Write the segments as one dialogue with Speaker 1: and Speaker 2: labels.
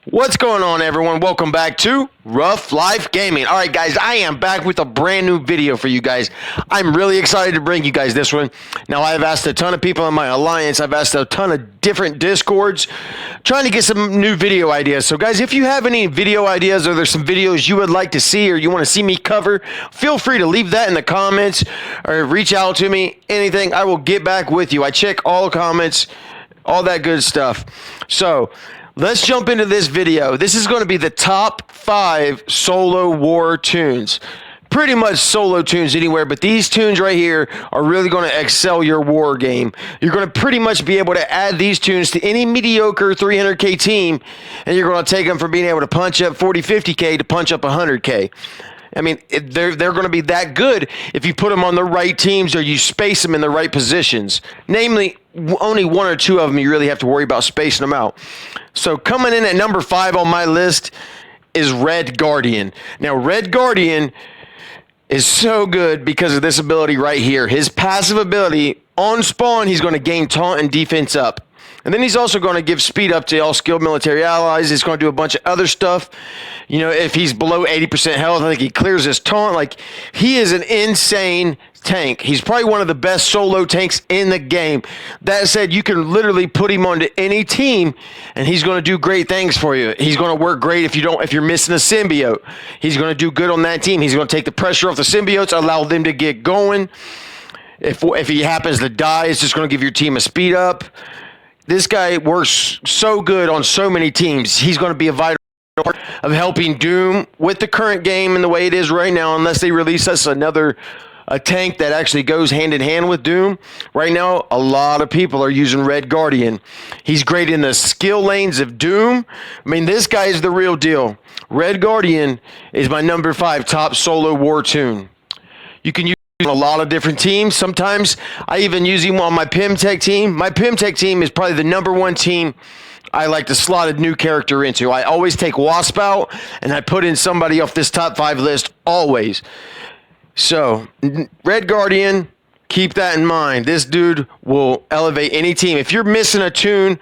Speaker 1: What's going on, everyone? Welcome back to Rough Life Gaming. All right, guys, I am back with a brand new video for you guys. I'm really excited to bring you guys this one. Now, I've asked a ton of people in my alliance. I've asked a ton of different Discords, trying to get some new video ideas. So, guys, if you have any video ideas or there's some videos you would like to see or you want to see me cover, feel free to leave that in the comments or reach out to me. Anything, I will get back with you. I check all comments, all that good stuff. So, let's jump into this video. This is going to be the top 5 Solo War Toons. Pretty much solo tunes anywhere, but these tunes right here are really going to excel your war game. You're going to pretty much be able to add these tunes to any mediocre 300k team, and you're going to take them from being able to punch up 40, 50k to punch up 100k. I mean, they're going to be that good if you put them on the right teams or you space them in the right positions. Namely, only one or two of them you really have to worry about spacing them out. So coming in at number 5 on my list is Red Guardian. Now, Red Guardian is so good because of this ability right here. His passive ability, on spawn, he's going to gain taunt and defense up. And then he's also going to give speed up to all skilled military allies. He's going to do a bunch of other stuff. You know, if he's below 80% health, I think he clears his taunt. Like, he is an insane tank. He's probably one of the best solo tanks in the game. That said, you can literally put him onto any team, and he's going to do great things for you. He's going to work great if you're missing a symbiote. He's going to do good on that team. He's going to take the pressure off the symbiotes, allow them to get going. If he happens to die, it's just going to give your team a speed up. This guy works so good on so many teams. He's going to be a vital part of helping Doom with the current game and the way it is right now, unless they release us a tank that actually goes hand in hand with Doom. Right now, a lot of people are using Red Guardian. He's great in the skill lanes of Doom. I mean, this guy is the real deal. Red Guardian is my number 5 top solo war toon. You can use on a lot of different teams. Sometimes I even use him on my Pimtech team. My Pimtech team is probably the number 1 team I like to slot a new character into. I always take Wasp out, and I put in somebody off this top 5 list, always. So, Red Guardian, keep that in mind. This dude will elevate any team. If you're missing a toon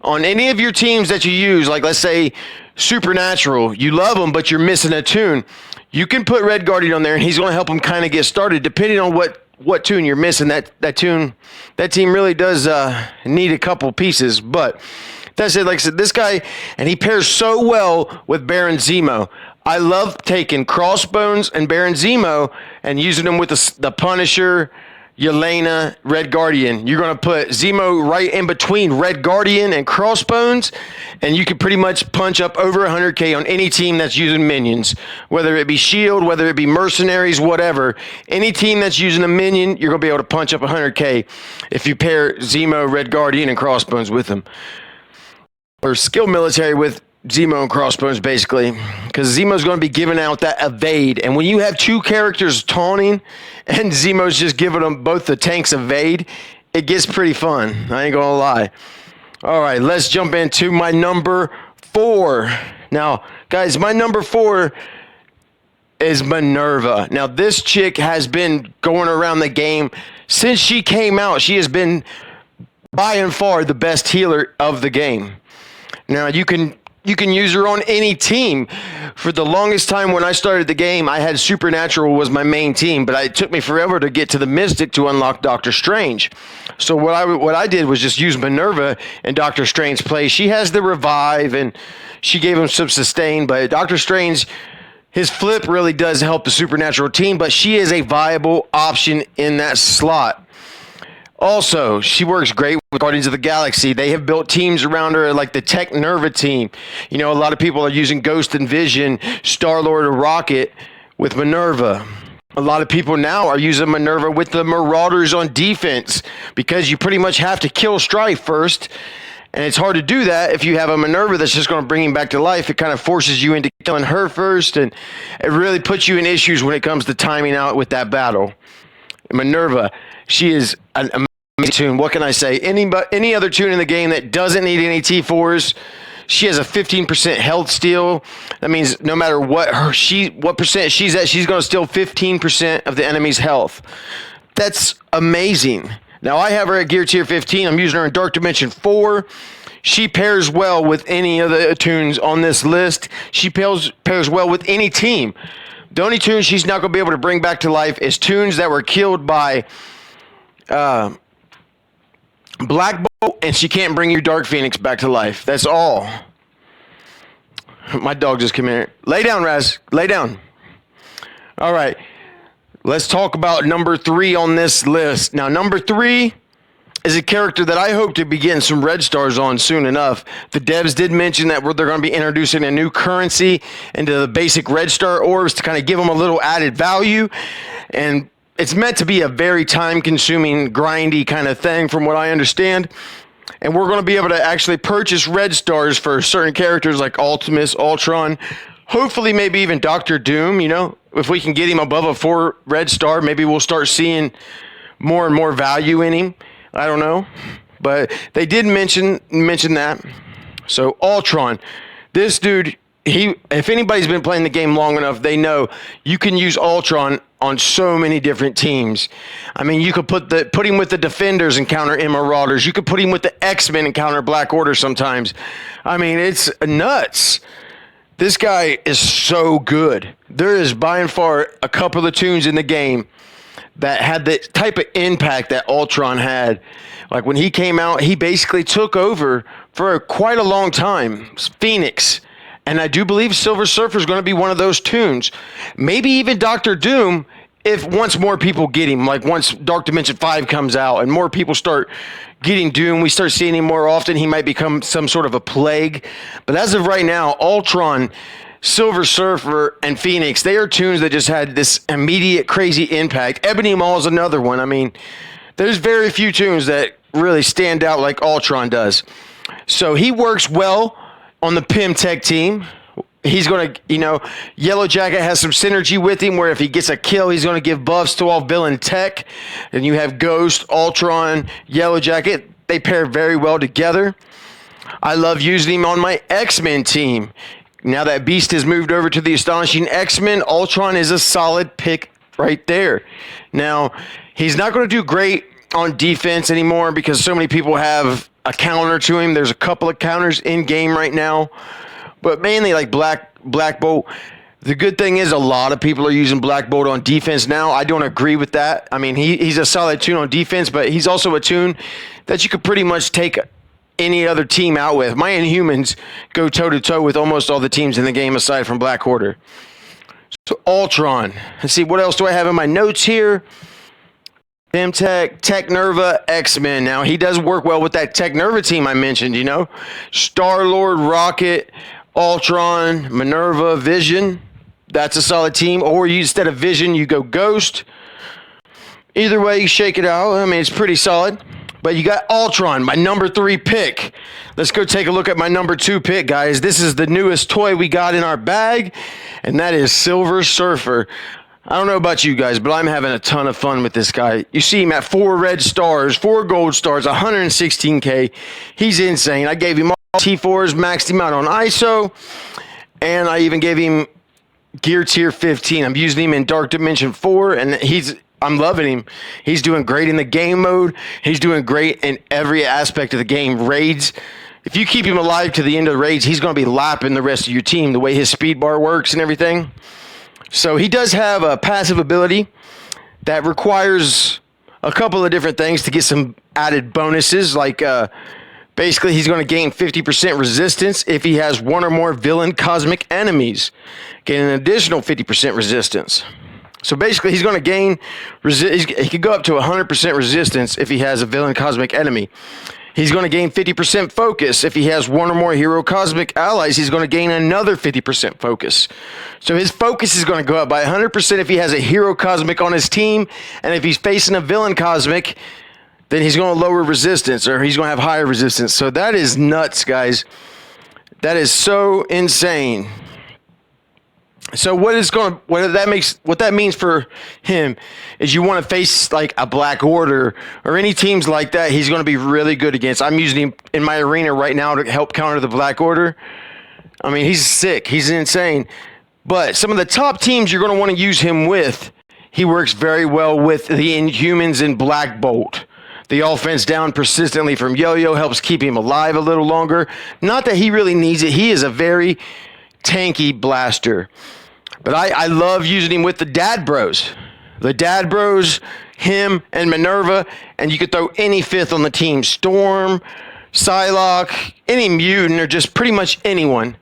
Speaker 1: on any of your teams that you use, like let's say Supernatural, you love them, but you're missing a toon, you can put Red Guardian on there, and he's going to help him kind of get started, depending on what toon you're missing. That team really does need a couple pieces, but that's it. Like I said, this guy, and he pairs so well with Baron Zemo. I love taking Crossbones and Baron Zemo and using them with the Punisher, Yelena, Red Guardian. You're going to put Zemo right in between Red Guardian and Crossbones, and you can pretty much punch up over 100k on any team that's using minions, whether it be Shield, whether it be Mercenaries, whatever. Any team that's using a minion, you're going to be able to punch up 100k if you pair Zemo, Red Guardian, and Crossbones with them. Or skill military with Zemo and Crossbones, basically, because Zemo's going to be giving out that evade, and when you have 2 characters taunting and Zemo's just giving them both the tanks evade, it gets pretty fun. I ain't gonna lie. All right, let's jump into my number 4. Now, guys, my number 4 is Minerva. Now, this chick has been going around the game since she came out. She has been by and far the best healer of the game. Now, you can use her on any team. For the longest time when I started the game, I had Supernatural was my main team, but it took me forever to get to the Mystic to unlock Doctor Strange. So what I did was just use Minerva in Doctor Strange's place. She has the revive, and she gave him some sustain, but Doctor Strange, his flip really does help the Supernatural team, but she is a viable option in that slot. Also, she works great with Guardians of the Galaxy. They have built teams around her like the Tech Nerva team. You know, a lot of people are using Ghost and Vision, Star-Lord, or Rocket with Minerva. A lot of people now are using Minerva with the Marauders on defense because you pretty much have to kill Strife first. And it's hard to do that if you have a Minerva that's just going to bring him back to life. It kind of forces you into killing her first, and it really puts you in issues when it comes to timing out with that battle. Minerva, she is an amazing toon. What can I say? Any other toon in the game that doesn't need any T4s, she has a 15% health steal. That means no matter what percent she's at, she's going to steal 15% of the enemy's health. That's amazing. Now, I have her at Gear Tier 15. I'm using her in Dark Dimension 4. She pairs well with any of the Toons on this list. She pairs well with any team. The only Toons she's not going to be able to bring back to life is Toons that were killed by Black Bolt, and she can't bring you Dark Phoenix back to life. That's all. My dog just came in here. Lay down, Raz. Lay down. All right. Let's talk about number 3 on this list. Now, number 3 is a character that I hope to be getting some red stars on soon enough. The devs did mention that they're going to be introducing a new currency into the basic red star orbs to kind of give them a little added value. And it's meant to be a very time-consuming, grindy kind of thing from what I understand. And we're going to be able to actually purchase red stars for certain characters like Ultimus, Ultron, hopefully maybe even Doctor Doom, you know. If we can get him above a 4 red star, maybe we'll start seeing more and more value in him. I don't know. But they did mention that. So Ultron, this dude, if anybody's been playing the game long enough, they know you can use Ultron on so many different teams. I mean, you could put him with the Defenders and counter Marauders. You could put him with the X-Men and counter Black Order sometimes. I mean, it's nuts. This guy is so good. There is by and far a couple of Toons in the game that had the type of impact that Ultron had. Like when he came out, he basically took over for quite a long time. Phoenix. And I do believe Silver Surfer is going to be one of those Toons. Maybe even Doctor Doom, if once more people get him. Like once Dark Dimension 5 comes out and more people start getting Doom, we start seeing him more often, he might become some sort of a plague. But as of right now, Ultron, Silver Surfer, and Phoenix, they are Toons that just had this immediate crazy impact. Ebony Maw is another one. I mean, there's very few Toons that really stand out like Ultron does. So he works well on the Pym Tech team. He's going to, Yellow Jacket has some synergy with him where if he gets a kill, he's going to give buffs to all villain tech. And you have Ghost, Ultron, Yellow Jacket. They pair very well together. I love using him on my X-Men team. Now that Beast has moved over to the Astonishing X-Men, Ultron is a solid pick right there. Now, he's not going to do great on defense anymore because so many people have a counter to him. There's a couple of counters in game right now. But mainly like Black Bolt. The good thing is a lot of people are using Black Bolt on defense now. I don't agree with that. I mean, he's a solid Toon on defense, but he's also a Toon that you could pretty much take any other team out with. My Inhumans go toe-to-toe with almost all the teams in the game aside from Black Order. So Ultron. Let's see, what else do I have in my notes here? Pym Tech, Minerva, X-Men. Now, he does work well with that Minerva team I mentioned, Star-Lord, Rocket, Ultron, Minerva, Vision. That's a solid team. Or instead of Vision, you go Ghost. Either way, you shake it out. I mean, it's pretty solid. But you got Ultron, my number 3 pick. Let's go take a look at my number 2 pick, guys. This is the newest toy we got in our bag, and that is Silver Surfer. I don't know about you guys, but I'm having a ton of fun with this guy. You see him at 4 red stars, 4 gold stars, 116K. He's insane. I gave him all T4s, maxed him out on ISO, and I even gave him gear tier 15. I'm using him in Dark Dimension 4, and I'm loving him. He's doing great in the game mode. He's doing great in every aspect of the game. Raids. If you keep him alive to the end of the raids, he's going to be lapping the rest of your team, the way his speed bar works and everything. So he does have a passive ability that requires a couple of different things to get some added bonuses. Like basically he's going to gain 50% resistance if he has 1 or more villain cosmic enemies. Gain an additional 50% resistance. So basically he's going to gain, he could go up to 100% resistance if he has a villain cosmic enemy. He's going to gain 50% focus. If he has 1 or more hero cosmic allies, he's going to gain another 50% focus. So his focus is going to go up by 100% if he has a hero cosmic on his team. And if he's facing a villain cosmic, then he's going to lower resistance, or he's going to have higher resistance. So that is nuts, guys. That is so insane. So what that means for him is you want to face like a Black Order or any teams like that, he's going to be really good against. I'm using him in my arena right now to help counter the Black Order. I mean, he's sick. He's insane. But some of the top teams you're going to want to use him with, he works very well with the Inhumans and Black Bolt. the offense down persistently from Yo-Yo, helps keep him alive a little longer. Not that he really needs it. He is a very tanky blaster. But I love using him with the Dad Bros. The Dad Bros, him, and Minerva, and you could throw any fifth on the team. Storm, Psylocke, any mutant, or just pretty much anyone.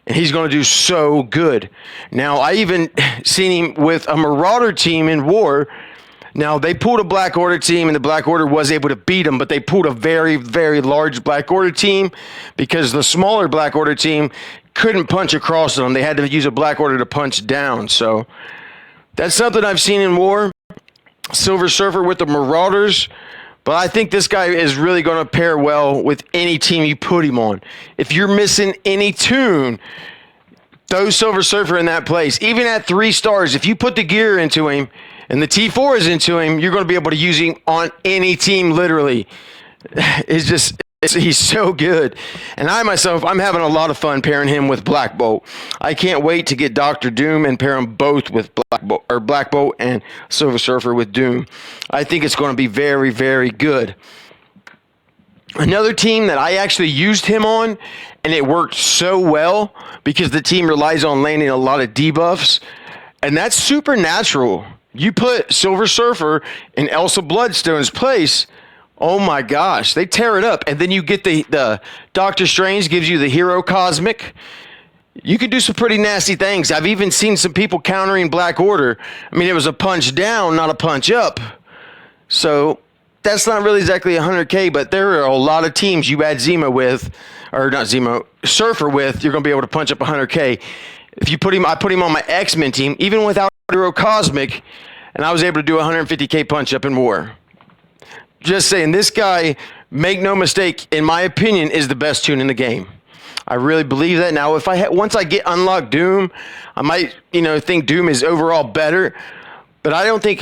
Speaker 1: And he's going to do so good. Now, I even seen him with a Marauder team in War. Now, they pulled a Black Order team, and the Black Order was able to beat them, but they pulled a very, very large Black Order team because the smaller Black Order team couldn't punch across them. They had to use a Black Order to punch down. So that's something I've seen in War. Silver Surfer with the Marauders. But I think this guy is really going to pair well with any team you put him on. If you're missing any Toon, throw Silver Surfer in that place. Even at 3 stars, if you put the gear into him and the T4 is into him, you're going to be able to use him on any team, literally. He's so good. And I'm having a lot of fun pairing him with Black Bolt. I can't wait to get Dr. Doom and pair them both with Black Bolt and Silver Surfer with Doom. I think it's going to be very, very good. Another team that I actually used him on, and it worked so well because the team relies on landing a lot of debuffs, and that's Supernatural. You put Silver Surfer in Elsa Bloodstone's place, oh my gosh, they tear it up. And then you get the Doctor Strange gives you the Hero Cosmic. You can do some pretty nasty things. I've even seen some people countering Black Order. I mean, it was a punch down, not a punch up. So that's not really exactly 100K, but there are a lot of teams you add Zemo with, or not Zemo, Surfer with, you're going to be able to punch up 100K. If you put him, I put him on my X-Men team, even without Hero Cosmic, and I was able to do 150K punch up in War. Just saying, this guy, make no mistake, in my opinion, is the best Toon in the game. I really believe that. Now, once I get unlocked Doom, I might, think Doom is overall better, but I don't think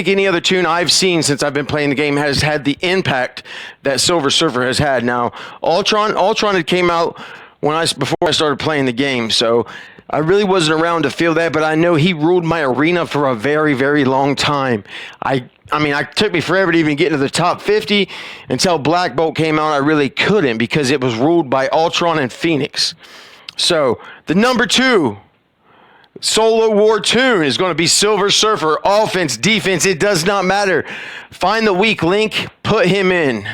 Speaker 1: any other Toon I've seen since I've been playing the game has had the impact that Silver Surfer has had. Now, Ultron had came out before I started playing the game, so I really wasn't around to feel that, but I know he ruled my arena for a very, very long time. It took me forever to even get into the top 50 until Black Bolt came out. I really couldn't because it was ruled by Ultron and Phoenix. So the number 2 Solo War Toon is going to be Silver Surfer. Offense, defense, it does not matter. Find the weak link, put him in.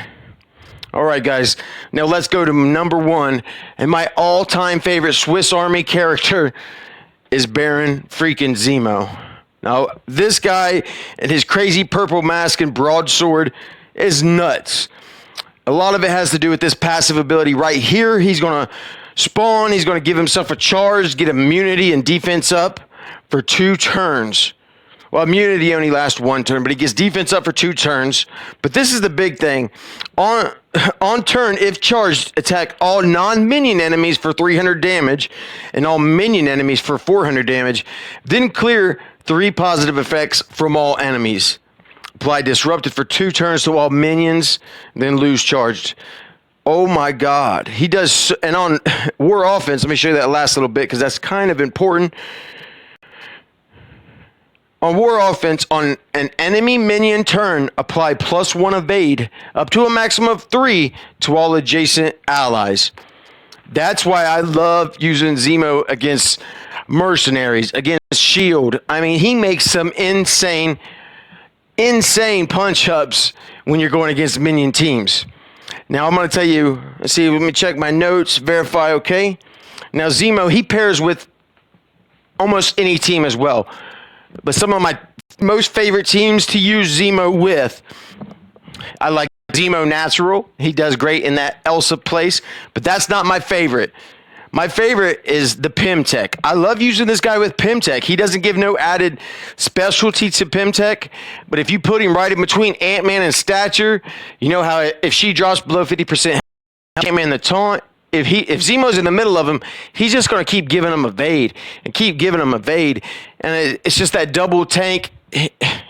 Speaker 1: All right, guys. Now let's go to number 1. And my all-time favorite Swiss Army character is Baron freaking Zemo. Now, this guy and his crazy purple mask and broadsword is nuts. A lot of it has to do with this passive ability right here. He's going to spawn. He's going to give himself a charge, get immunity and defense up for 2 turns. Well, immunity only lasts 1 turn, but he gets defense up for 2 turns. But this is the big thing. On turn, if charged, attack all non-minion enemies for 300 damage and all minion enemies for 400 damage. Then clear 3 positive effects from all enemies. Apply disrupted for 2 turns to all minions, then lose charged. Oh my God. He does, and on War Offense, let me show you that last little bit because that's kind of important. On War Offense, on an enemy minion turn, apply +1 evade up to a maximum of 3 to all adjacent allies. That's why I love using Zemo against mercenaries, against S.H.I.E.L.D. I mean, he makes some insane punch-ups when you're going against minion teams. Now, I'm going to tell you, let me check my notes, verify, okay? Now, Zemo, he pairs with almost any team as well. But some of my most favorite teams to use Zemo with, I like Zemo Natural. He does great in that Elsa place, but that's not my favorite. My favorite is the Pimtech. I love using this guy with Pimtech. He doesn't give no added specialty to Pimtech, but if you put him right in between Ant-Man and Stature, you know how if she drops below 50%, Ant-Man the taunt, if Zemo's in the middle of him, he's just going to keep giving him evade and keep giving him evade. And it's just that double tank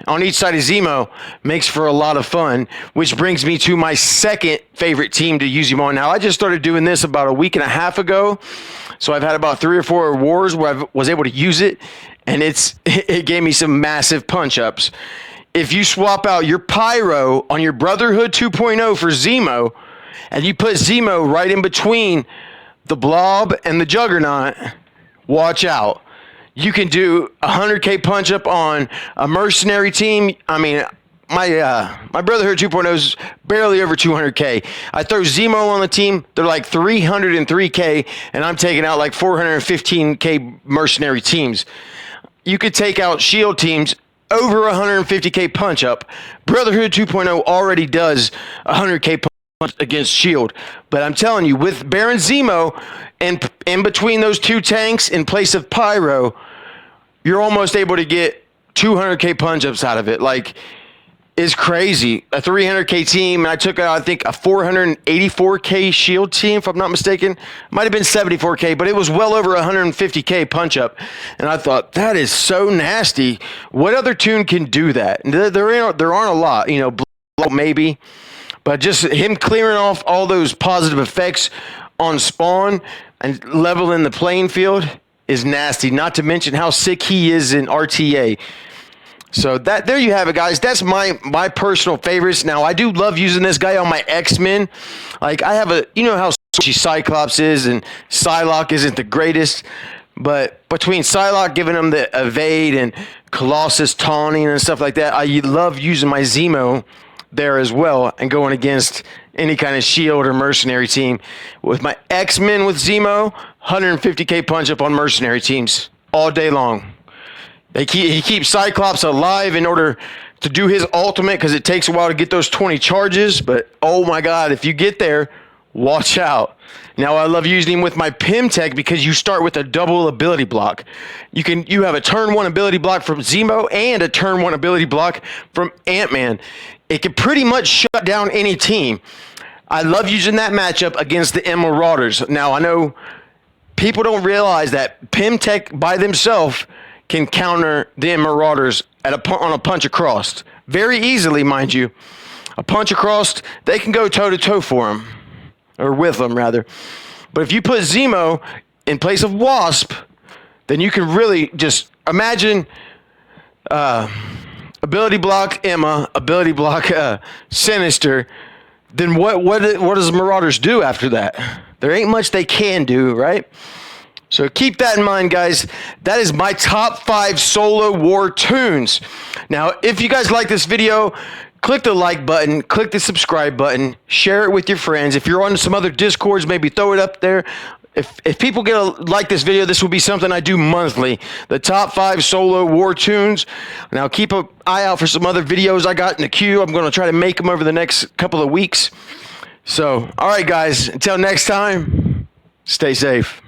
Speaker 1: on each side of Zemo makes for a lot of fun, which brings me to my second favorite team to use him on. Now, I just started doing this about a week and a half ago, so I've had about 3 or 4 wars where I was able to use it, and it gave me some massive punch-ups. if you swap out your Pyro on your Brotherhood 2.0 for Zemo, and you put Zemo right in between the Blob and the Juggernaut, watch out. You can do a 100K punch up on a mercenary team. I mean, my Brotherhood 2.0 is barely over 200K. I throw Zemo on the team, they're like 303K, and I'm taking out like 415K mercenary teams. You could take out shield teams over 150K punch up. Brotherhood 2.0 already does 100K punch against shield. But I'm telling you, with Baron Zemo and in between those two tanks in place of Pyro, you're almost able to get 200K punch ups out of it. Like, it's crazy. A 300K team, and I took out, I think, a 484K shield team, if I'm not mistaken. Might have been 74K, but it was well over 150K punch up. And I thought, that is so nasty. What other Toon can do that? There aren't a lot, you know, Blow maybe. But just him clearing off all those positive effects on spawn and leveling the playing field is nasty. Not to mention how sick he is in RTA. So there you have it, guys. That's my personal favorites. Now, I do love using this guy on my X-Men. Like, I have you know how Cyclops is and Psylocke isn't the greatest. But between Psylocke giving him the evade and Colossus taunting and stuff like that, I love using my Zemo there as well and going against any kind of shield or mercenary team. With my X-Men with Zemo, 150K punch up on mercenary teams all day long. He keeps Cyclops alive in order to do his ultimate because it takes a while to get those 20 charges. But, oh, my God, if you get there, watch out. Now, I love using him with my Pym Tech because you start with a double ability block. You have a turn 1 ability block from Zemo and a turn 1 ability block from Ant-Man. It can pretty much shut down any team. I love using that matchup against the Marauders. Now, I know people don't realize that Pym Tech by themselves can counter the Marauders on a punch across. Very easily, mind you. A punch across, they can go toe-to-toe for him. Or with them, rather. But if you put Zemo in place of Wasp, then you can really just imagine ability block Emma, ability block Sinister. Then what does Marauders do after that? There ain't much they can do, right? So keep that in mind, guys. That is my top 5 Solo War Toons. Now, if you guys like this video, click the like button, click the subscribe button, share it with your friends. If you're on some other Discords, maybe throw it up there. If people like this video, this will be something I do monthly. The top 5 Solo War Toons. Now, keep an eye out for some other videos I got in the queue. I'm going to try to make them over the next couple of weeks. So, all right, guys. Until next time, stay safe.